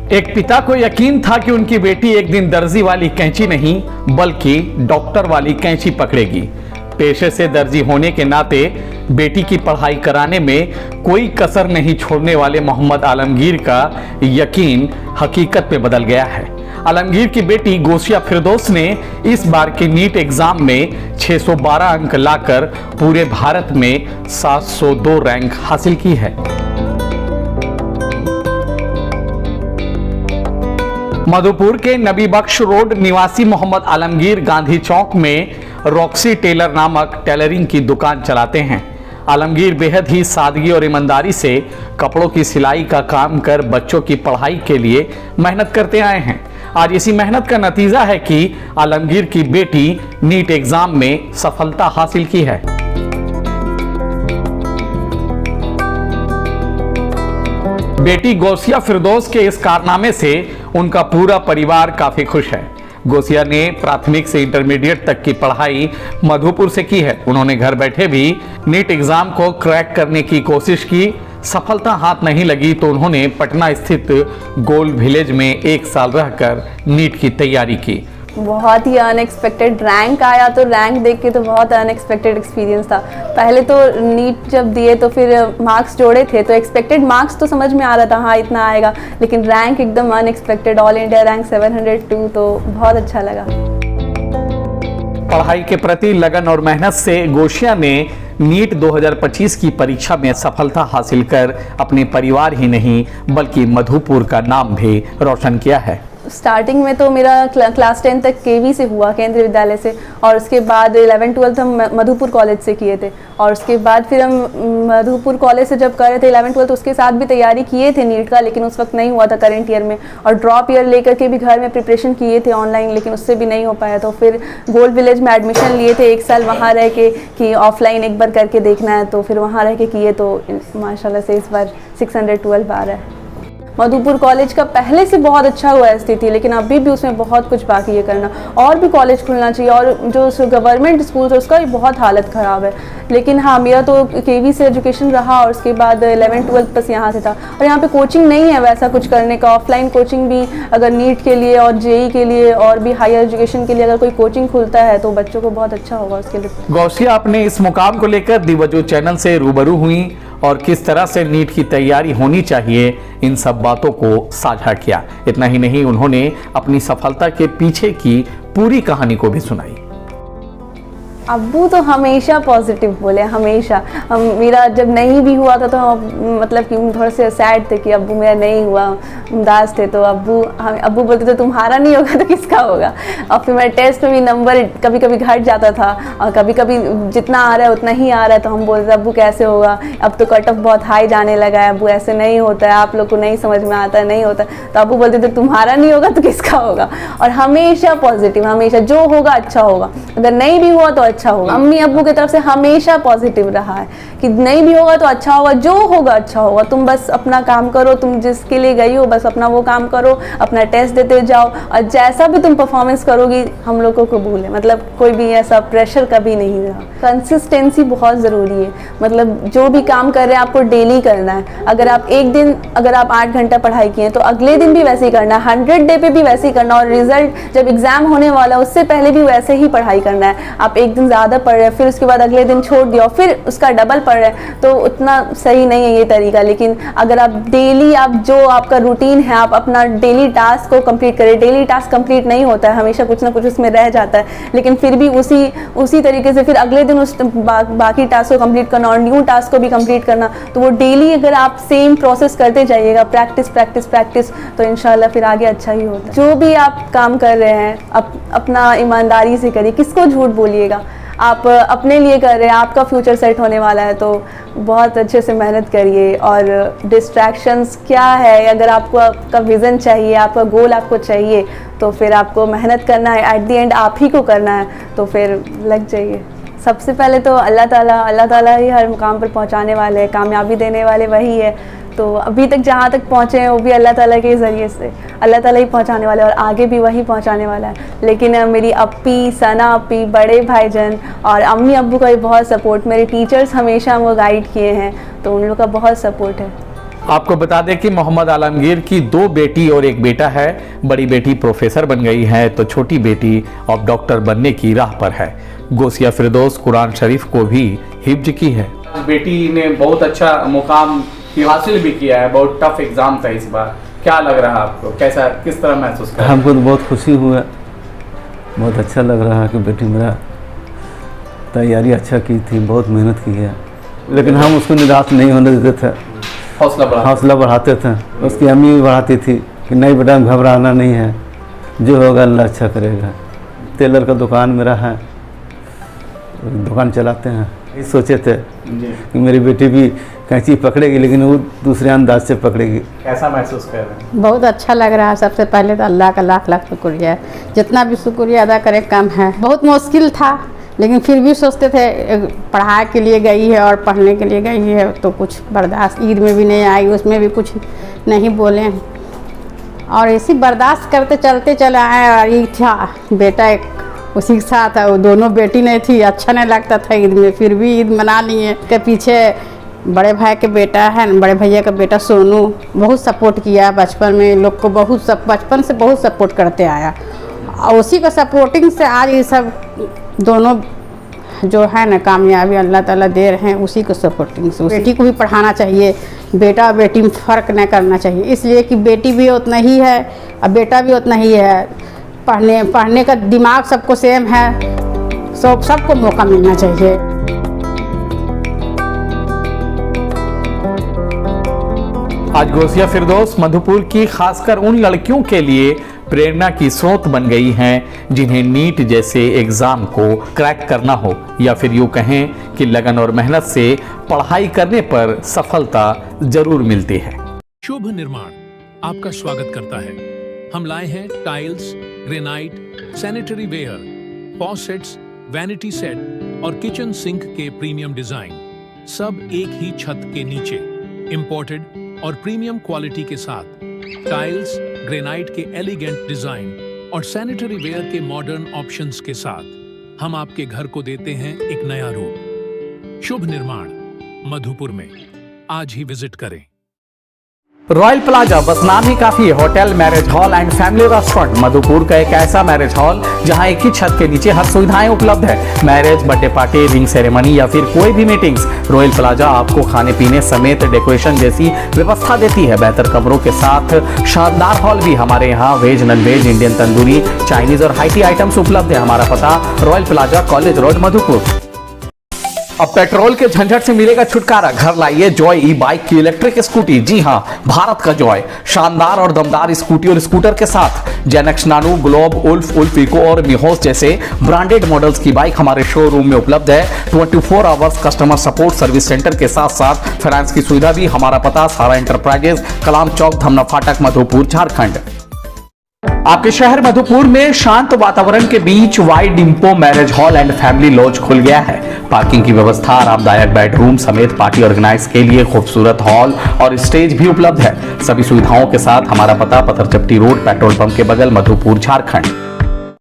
एक पिता को यकीन था कि उनकी बेटी एक दिन दर्जी वाली कैंची नहीं बल्कि डॉक्टर वाली कैंची पकड़ेगी। पेशे से दर्जी होने के नाते बेटी की पढ़ाई कराने में कोई कसर नहीं छोड़ने वाले मोहम्मद आलमगीर का यकीन हकीकत में बदल गया है। आलमगीर की बेटी गोसिया फिरदौस ने इस बार के नीट एग्जाम में 612 अंक लाकर पूरे भारत में 702 रैंक हासिल की है। मधुपुर के नबी बख्श रोड निवासी मोहम्मद आलमगीर गांधी चौक में रॉक्सी टेलर नामक टेलरिंग की दुकान चलाते हैं। आलमगीर बेहद ही सादगी और ईमानदारी से कपड़ों की सिलाई का काम कर बच्चों की पढ़ाई के लिए मेहनत करते आए हैं। आज इसी मेहनत का नतीजा है कि आलमगीर की बेटी नीट एग्जाम में सफलता हासिल की है। बेटी गोसिया फिरदौस के इस कारनामे से उनका पूरा परिवार काफी खुश है। गोसिया ने प्राथमिक से इंटरमीडिएट तक की पढ़ाई मधुपुर से की है। उन्होंने घर बैठे भी नीट एग्जाम को क्रैक करने की कोशिश की। सफलता हाथ नहीं लगी तो उन्होंने पटना स्थित गोल्ड विलेज में 1 साल रहकर नीट की तैयारी की। बहुत ही अनएक्सपेक्टेड रैंक आया, तो रैंक देख के तो बहुत अनएक्सपेक्टेड एक्सपीरियंस था। पहले तो नीट जब दिए तो फिर मार्क्स जोड़े थे, तो एक्सपेक्टेड मार्क्स तो समझ में आ रहा था हाँ इतना आएगा, लेकिन रैंक एकदम अनएक्सपेक्टेड, ऑल इंडिया रैंक 702, तो बहुत अच्छा लगा। पढ़ाई के प्रति लगन और मेहनत से गोसिया ने नीट 2025 की परीक्षा में सफलता हासिल कर अपने परिवार ही नहीं बल्कि मधुपुर का नाम भी रोशन किया है। स्टार्टिंग में तो मेरा क्लास 10 तक केवी से हुआ, केंद्रीय विद्यालय से, और उसके बाद 11-12 हम मधुपुर कॉलेज से किए थे। और उसके बाद फिर हम मधुपुर कॉलेज से जब कर रहे थे 11-12 उसके साथ भी तैयारी किए थे नीट का, लेकिन उस वक्त नहीं हुआ था करंट ईयर में। और ड्रॉप ईयर लेकर के भी घर में प्रिपरेशन किए थे ऑनलाइन, लेकिन उससे भी नहीं हो पाया। तो फिर गोल्ड विलेज में एडमिशन लिए थे 1 साल वहाँ रह के कि ऑफलाइन एक बार करके देखना है, तो फिर वहाँ रह के किए, तो माशाल्लाह से इस बार 612 आ रहा है। मधुपुर कॉलेज का पहले से बहुत अच्छा हुआ है स्थिति, लेकिन अभी भी उसमें बहुत कुछ बाकी है करना, और भी कॉलेज खुलना चाहिए। और जो गवर्नमेंट स्कूल है उसका भी बहुत हालत ख़राब है। लेकिन हाँ, मेरा तो केवी से एजुकेशन रहा और उसके बाद 11-12 बस यहाँ से था। और यहाँ पे कोचिंग नहीं है वैसा कुछ करने का, ऑफलाइन कोचिंग भी अगर नीट के लिए और जेई के लिए और भी हायर एजुकेशन के लिए अगर कोई कोचिंग खुलता है तो बच्चों को बहुत अच्छा होगा उसके लिए। गोसिया अपने इस मुकाम को लेकर दिवजो चैनल से रूबरू हुई और किस तरह से नीट की तैयारी होनी चाहिए इन सब बातों को साझा किया। इतना ही नहीं, उन्होंने अपनी सफलता के पीछे की पूरी कहानी को भी सुनाई। अब्बू तो हमेशा पॉजिटिव बोले, हमेशा। मेरा जब नहीं भी हुआ था तो मतलब कि थोड़े से सैड थे कि अब्बू मेरा नहीं हुआ, उदास थे। तो अब्बू बोलते थे तुम्हारा नहीं होगा तो किसका होगा। और फिर मेरे टेस्ट में भी नंबर कभी कभी घट जाता था और कभी कभी जितना आ रहा है उतना ही आ रहा है, तो हम बोलते थे अब्बू कैसे होगा, अब तो कट ऑफ बहुत हाई जाने लगा है, अब्बू ऐसे नहीं होता है, आप लोग को नहीं समझ में आता है, नहीं होता। तो अब्बू बोलते थे तुम्हारा नहीं होगा तो किसका होगा। और हमेशा पॉजिटिव, हमेशा जो होगा अच्छा होगा, अगर नहीं भी हुआ तो अच्छा होगा। अम्मी अब्बू की तरफ से हमेशा पॉजिटिव रहा है कि नहीं भी होगा तो अच्छा होगा, जो होगा अच्छा होगा, तुम बस अपना काम करो, तुम जिसके लिए गई हो बस अपना वो काम करो, अपना टेस्ट देते जाओ, और जैसा भी तुम परफॉर्मेंस करोगी हम लोग को कबूल है। मतलब कोई भी ऐसा प्रेशर कभी नहीं रहा। कंसिस्टेंसी बहुत ज़रूरी है, मतलब जो भी काम कर रहे हैं आपको डेली करना है। अगर आप एक दिन अगर आप 8 घंटा पढ़ाई किए तो अगले दिन भी वैसे ही करना है, 100 डे पे भी वैसे ही करना, और रिजल्ट जब एग्जाम होने वाला उससे पहले भी वैसे ही पढ़ाई करना है। आप एक दिन ज़्यादा पढ़ रहे हैं फिर उसके बाद अगले दिन छोड़ दिया और फिर उसका डबल पढ़ रहे हैं तो उतना सही नहीं है ये तरीका। लेकिन अगर आप डेली आप जो आपका रूटीन है आप अपना डेली टास्क को कंप्लीट करें। डेली टास्क कंप्लीट नहीं होता है, हमेशा कुछ ना कुछ उसमें रह जाता है, लेकिन फिर भी उसी तरीके से फिर अगले दिन उस बाकी टास्क को कंप्लीट करना और न्यू टास्क को भी कंप्लीट करना। तो वो डेली अगर आप सेम प्रोसेस करते जाइएगा, प्रैक्टिस प्रैक्टिस प्रैक्टिस, तो इंशाल्लाह फिर आगे अच्छा ही होता है। जो भी आप काम कर रहे हैं अपना ईमानदारी से करिए, किसको झूठ बोलिएगा। आप अपने लिए कर रहे हैं, आपका फ्यूचर सेट होने वाला है, तो बहुत अच्छे से मेहनत करिए। और डिस्ट्रैक्शंस क्या है, अगर आपको आपका विज़न चाहिए, आपका गोल आपको चाहिए, तो फिर आपको मेहनत करना है, एट द एंड आप ही को करना है, तो फिर लग जाइए। सबसे पहले तो अल्लाह ताला ही हर मुकाम पर पहुंचाने वाले हैं, कामयाबी देने वाले वही है। तो अभी तक जहाँ तक पहुँचे हैं वो भी अल्लाह ताला के ज़रिए से, अल्लाह ताला ही पहुँचाने वाला है और आगे भी वही पहुँचाने वाला है। लेकिन मेरी अप्पी, सना अप्पी, बड़े भाईजान और अम्मी अब्बू का भी बहुत सपोर्ट, मेरे टीचर्स हमेशा वो गाइड किए हैं, तो उन लोग का बहुत सपोर्ट है। आपको बता दें कि मोहम्मद आलमगीर की 2 बेटी और 1 बेटा है। बड़ी बेटी प्रोफेसर बन गई है तो छोटी बेटी अब डॉक्टर बनने की राह पर है। गोसिया फिरदौस कुरान शरीफ को भी हिफ्ज की है। बेटी ने बहुत अच्छा मुकाम हासिल भी किया है। बहुत टफ एग्जाम था इस बार, क्या लग रहा है आपको? कैसा, किस तरह महसूस कर रहे हैं? हमको तो बहुत खुशी हुआ, बहुत अच्छा लग रहा है कि बेटी मेरा तैयारी अच्छा की थी, बहुत मेहनत की है, लेकिन हम उसको निराश नहीं होने देते थे, हौसला बढ़ाते थे। उसकी अम्मी भी बढ़ाती थी कि नहीं बेटा घबराना नहीं है, जो होगा अल्लाह अच्छा करेगा। टेलर का दुकान मेरा है, दुकान चलाते हैं। ये सोचे थे कि मेरी बेटी भी कैंची पकड़ेगी, लेकिन वो दूसरे अंदाज से पकड़ेगी। कैसा महसूस कर रहे हैं? बहुत अच्छा लग रहा है। सबसे पहले तो अल्लाह का लाख लाख शुक्रिया है, जितना भी शुक्रिया अदा करे कम है। बहुत मुश्किल था, लेकिन फिर भी सोचते थे पढ़ाई के लिए गई है और पढ़ने के लिए गई है तो कुछ बर्दाश्त, ईद में भी नहीं आई, उसमें भी कुछ नहीं बोले, और इसी बर्दाश्त करते चलते चले आए। और ये था बेटा एक उसी के साथ है, वो दोनों बेटी नहीं थी, अच्छा नहीं लगता था ईद में, फिर भी ईद मना लिए। के पीछे बड़े भाई के बेटा है, बड़े भैया का बेटा सोनू, बहुत सपोर्ट किया बचपन में, लोग को बहुत बचपन से बहुत सपोर्ट करते आया, और उसी का सपोर्टिंग से आज ये सब दोनों जो है ना कामयाबी अल्लाह ताला दे रहे हैं, उसी को सपोर्टिंग से। बेटी को भी पढ़ाना चाहिए, बेटा बेटी में फ़र्क नहीं करना चाहिए, इसलिए कि बेटी भी उतना ही है और बेटा भी उतना ही है। पढ़ने का दिमाग सबको सेम है, सबको मौका मिलना चाहिए। आज गोसिया फिरदौस मधुपुर की खासकर उन लड़कियों के लिए प्रेरणा की स्रोत बन गई हैं जिन्हें नीट जैसे एग्जाम को क्रैक करना हो, या फिर यूं कहें कि लगन और मेहनत से पढ़ाई करने पर सफलता जरूर मिलती है। शुभ निर्माण आपका स्वागत करता है। हम लाए हैं tiles, granite, sanitary ware, faucets, vanity set और किचन सिंक के प्रीमियम डिजाइन, सब एक ही छत के नीचे, इंपोर्टेड और प्रीमियम क्वालिटी के साथ। टाइल्स, ग्रेनाइट के एलिगेंट डिजाइन और सैनिटरी वेयर के मॉडर्न ऑप्शंस के साथ हम आपके घर को देते हैं एक नया रूप। शुभ निर्माण मधुपुर में आज ही विजिट करें। रॉयल प्लाजा बस नाम ही काफी है। Hotel, marriage hall and family restaurant Madhupur का एक ऐसा मैरिज हॉल जहां एक ही छत के नीचे हर सुविधाएं उपलब्ध है। Marriage, birthday party, ring ceremony या फिर कोई भी मीटिंग्स, रॉयल प्लाजा आपको खाने पीने समेत डेकोरेशन जैसी व्यवस्था देती है। बेहतर कमरों के साथ शानदार हॉल भी। हमारे यहाँ veg, non veg, Indian tandoori, Chinese और हाईटी आइटम्स उपलब्ध है। हमारा पता Royal Plaza, college road, Madhupur. अब पेट्रोल के झंझट से मिलेगा छुटकारा। घर लाइए जॉय ई बाइक की इलेक्ट्रिक स्कूटी। जी हां, भारत का जॉय, शानदार और दमदार स्कूटी और स्कूटर के साथ जेनेक्स नानो, ग्लोब, उल्फ इको और मिहोस जैसे ब्रांडेड मॉडल्स की बाइक हमारे शोरूम में उपलब्ध है। 24 hours customer support service centre के साथ साथ फाइनेंस की सुविधा भी। हमारा पता सारा एंटरप्राइजेज, कलाम चौक, धमना फाटक, मधुपुर, झारखंड। आपके शहर मधुपुर में शांत वातावरण के बीच वाइड डिम्पो marriage hall and family lodge खुल गया है। पार्किंग की व्यवस्था, आरामदायक बेडरूम समेत पार्टी ऑर्गेनाइज के लिए खूबसूरत हॉल और स्टेज भी उपलब्ध है। सभी सुविधाओं के साथ हमारा पता पत्थरचट्टी रोड, पेट्रोल पंप के बगल, मधुपुर, झारखंड।